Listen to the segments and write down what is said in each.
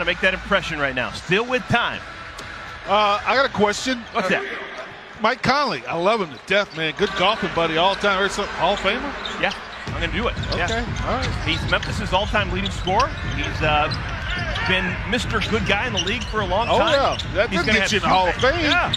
to make that impression right now. Still with time. I got a question. What's that? Mike Conley, I love him to death, man. Good golfing buddy all the time. Hall of Famer? Yeah, I'm going to do it. Okay, yeah. all right. He's Memphis' all-time leading scorer. He's been Mr. Good Guy in the league for a long time. Oh, yeah. That He's gonna get you in the Hall of Fame. Yeah.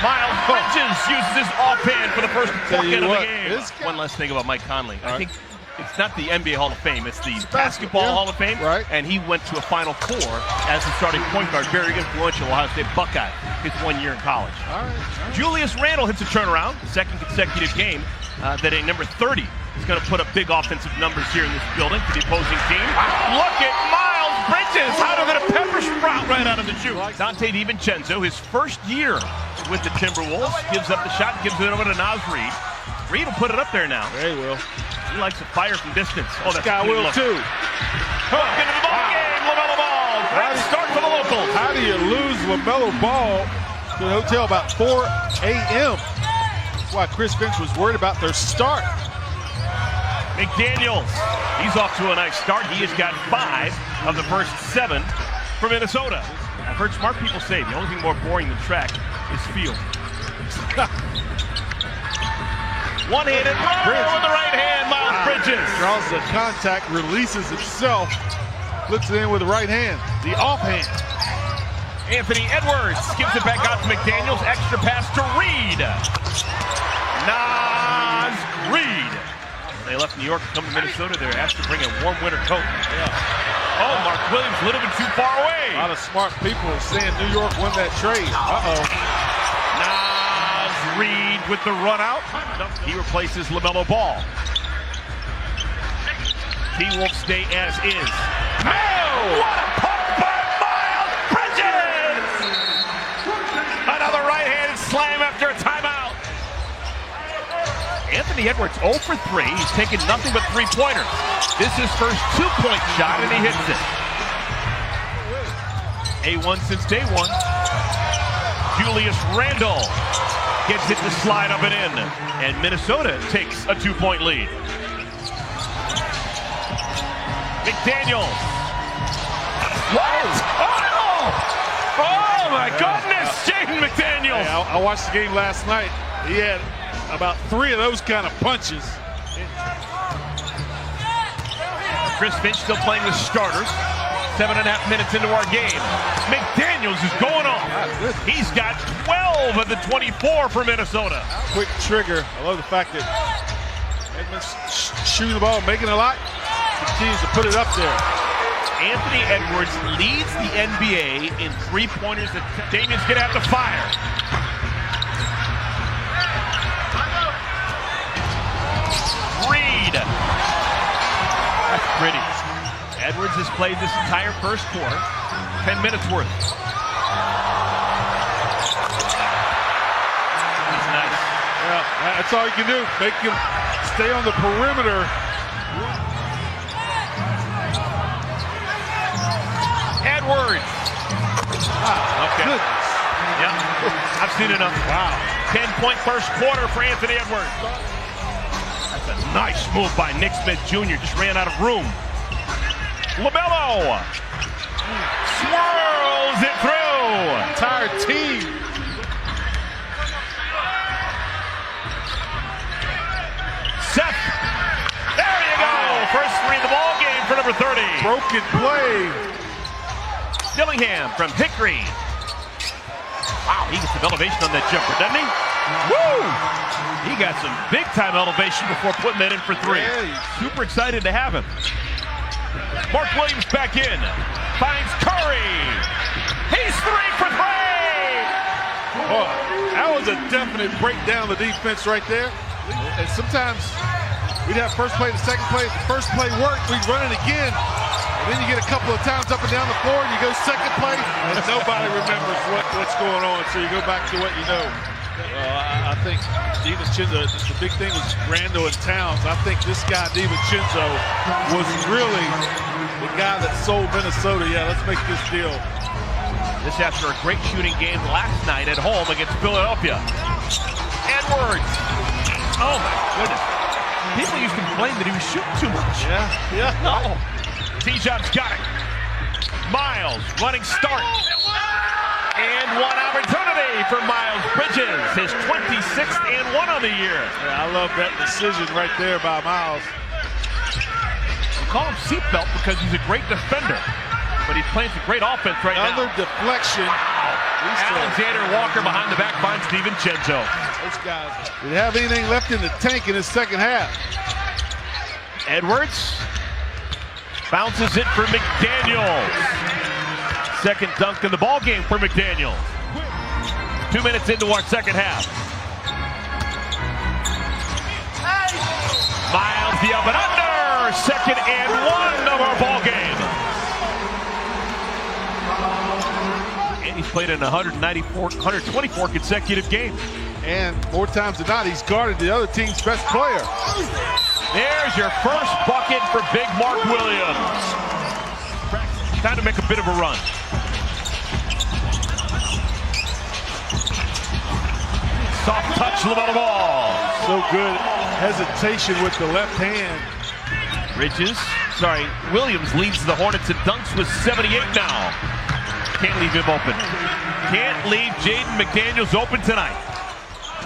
Miles Bridges uses his offhand for the first bucket of the game. One last thing about Mike Conley. I think it's not the NBA Hall of Fame. It's the Basketball Hall of Fame. Right. And he went to a Final Four as the starting point guard. Very influential Ohio State Buckeye his 1 year in college. All right. Julius Randle hits a turnaround, the second consecutive game that a number 30 is going to put up big offensive numbers here in this building for the opposing team. Look at Miles Bridges out of it, a pepper sprout right out of the chute. Dante DiVincenzo, his first year with the Timberwolves, gives up the shot, gives it over to Naz Reid. Reid will put it up there now. There he will. He likes to fire from distance. Oh, that's guy will too. Hook into the ball game, LaMelo Ball. Great start for the locals. How do you lose LaMelo Ball to the hotel about 4 a.m.? That's why Chris Finch was worried about their start. McDaniels, he's off to a nice start. He has got 5 of the first 7 for Minnesota. I've heard smart people say the only thing more boring than track is field. One-handed runner with the right hand, Miles Bridges. Draws the contact, releases himself, flips it in with the right hand, the offhand. Anthony Edwards gives it back out to McDaniels. Extra pass to Reid. Naz Reid. They left New York to come to Minnesota. They're asked to bring a warm winter coat. Yeah. Oh, Mark Williams a little bit too far away. A lot of smart people saying New York won that trade. Naz Reid with the run out. He replaces LaMelo Ball. T-Wolves stay as is. Oh! What a pump by Miles Bridges! Another right-handed slam after a timeout. Anthony Edwards 0 for 3. He's taken nothing but three-pointers. This is his first two-point shot, and he hits it. A1 since day one. Julius Randle gets it to slide up and in. And Minnesota takes a 2-point lead. McDaniels. What? Oh my goodness, Jaden McDaniels. Hey, I watched the game last night. He had about 3 of those kind of punches. Chris Finch still playing with starters. 7.5 minutes into our game. McDaniels is going off. He's got 12 of the 24 for Minnesota. Quick trigger. I love the fact that Edmonds shooting the ball, making a lot, continues to put it up there. Anthony Edwards leads the NBA in three-pointers. Damian's going to have to fire. Reid. That's pretty. Edwards has played this entire first quarter. 10 minutes worth. He's nice. Yeah, that's all you can do. Make him stay on the perimeter. Edwards. Okay. Yeah, I've seen enough. Wow. 10-point first quarter for Anthony Edwards. That's a nice move by Nick Smith Jr. Just ran out of room. LaMelo swirls it through. Entire team. Seth. There you go. First 3 of the ball game for number 30. Broken play. Dillingham from Hickory. Wow, he gets some elevation on that jumper, doesn't he? Woo! He got some big-time elevation before putting that in for 3. Super excited to have him. Mark Williams back in. Finds Curry. He's 3 for 3! Oh, that was a definite breakdown of the defense right there. And sometimes we'd have first play to second play. If the first play worked, we'd run it again. And then you get a couple of times up and down the floor, and you go second play, and nobody remembers what's going on. So you go back to what you know. I think DiVincenzo, the big thing was Randle and Towns. I think this guy, DiVincenzo, was really the guy that sold Minnesota. Yeah, let's make this deal. This after a great shooting game last night at home against Philadelphia. Edwards. Oh, my goodness. People used to complain that he was shooting too much. Yeah. No. T-Job's got it. Miles running start. And one opportunity for Miles Bridges, his 26th and one on the year. Yeah, I love that decision right there by Miles. We call him seatbelt because he's a great defender, but he's playing some great offense right now. Another deflection. Alexander Walker behind the back finds DiVincenzo. Those guys didn't have anything left in the tank in the second half. Edwards bounces it for McDaniels. Second dunk in the ball game for McDaniels. 2 minutes into our second half. Miles the up and under. Second and one of our ball game. And he's played in 124 consecutive games. And more times than not, he's guarded the other team's best player. There's your first bucket for big Mark Williams. Time to make a bit of a run. Soft touch, LaMelo Ball. So good hesitation with the left hand. Williams leads the Hornets in dunks with 78 now. Can't leave him open. Can't leave Jaden McDaniels open tonight.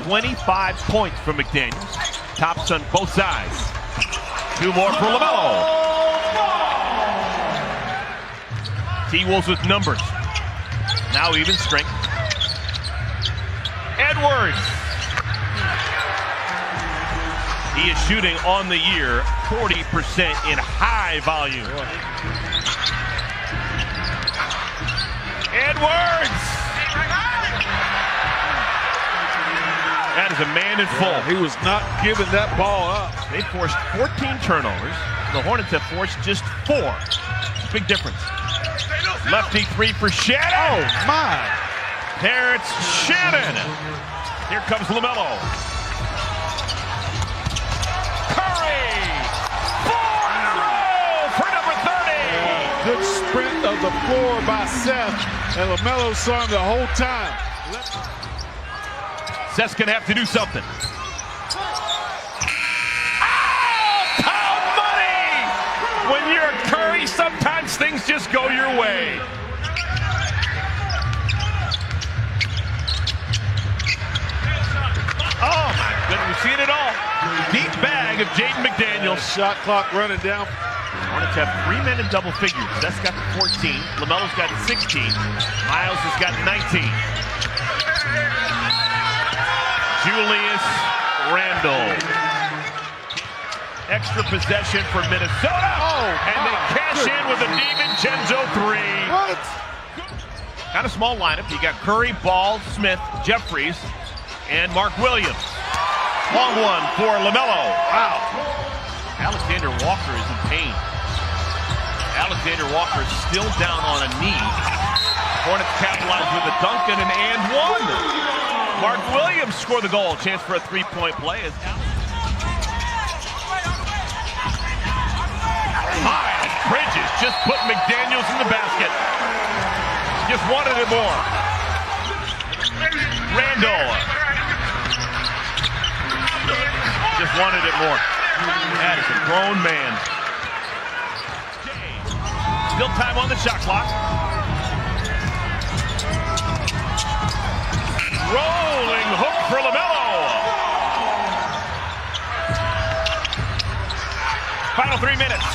25 points from McDaniels. Tops on both sides. 2 more for LaMelo. T-Wolves with numbers. Now even strength. Edwards. He is shooting on the year 40% in high volume. Edwards. That is a man in full. He was not giving that ball up. They forced 14 turnovers. The Hornets have forced just 4. It's a big difference. Lefty 3 for Shannon. Oh, my. Terrence Shannon. Here comes LaMelo. Curry. 4 in a row for number 30. Good sprint of the floor by Seth. And LaMelo saw him the whole time. Seth's going to have to do something. Oh, money! When you're Curry, sometimes things just go your way. Oh, my goodness, we've seen it all. Deep bag of Jaden McDaniels. Shot clock running down. Hornets have 3 men in double figures. Seth's got 14. LaMelo's got 16. Miles has got 19. Julius Randle. Extra possession for Minnesota. And they cash in with a DiVincenzo 3. What? Kind of small lineup. You got Curry, Ball, Smith, Jeffries, and Mark Williams. Long one for LaMelo. Wow. Alexander Walker is in pain. Alexander Walker is still down on a knee. Hornets capitalize with a dunk and an and one. Mark Williams scored the goal. Chance for a 3-point play. Miles Bridges just put McDaniels in the basket. Just wanted it more. Randall. Just wanted it more. That is a grown man. Still time on the shot clock. Rolling hook for LaMelo. Final 3 minutes.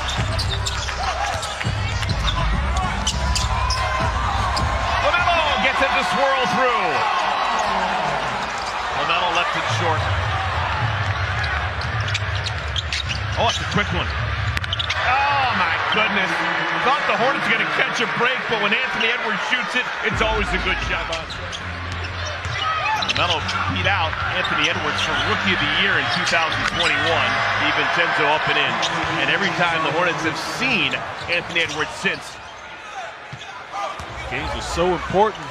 LaMelo gets it to swirl through. LaMelo left it short. Oh, it's a quick one. Oh, my goodness. Thought the Hornets were going to catch a break, but when Anthony Edwards shoots it, it's always a good shot. LaMelo beat out Anthony Edwards for Rookie of the Year in 2021. DiVincenzo up and in. And every time the Hornets have seen Anthony Edwards since. Games are so important.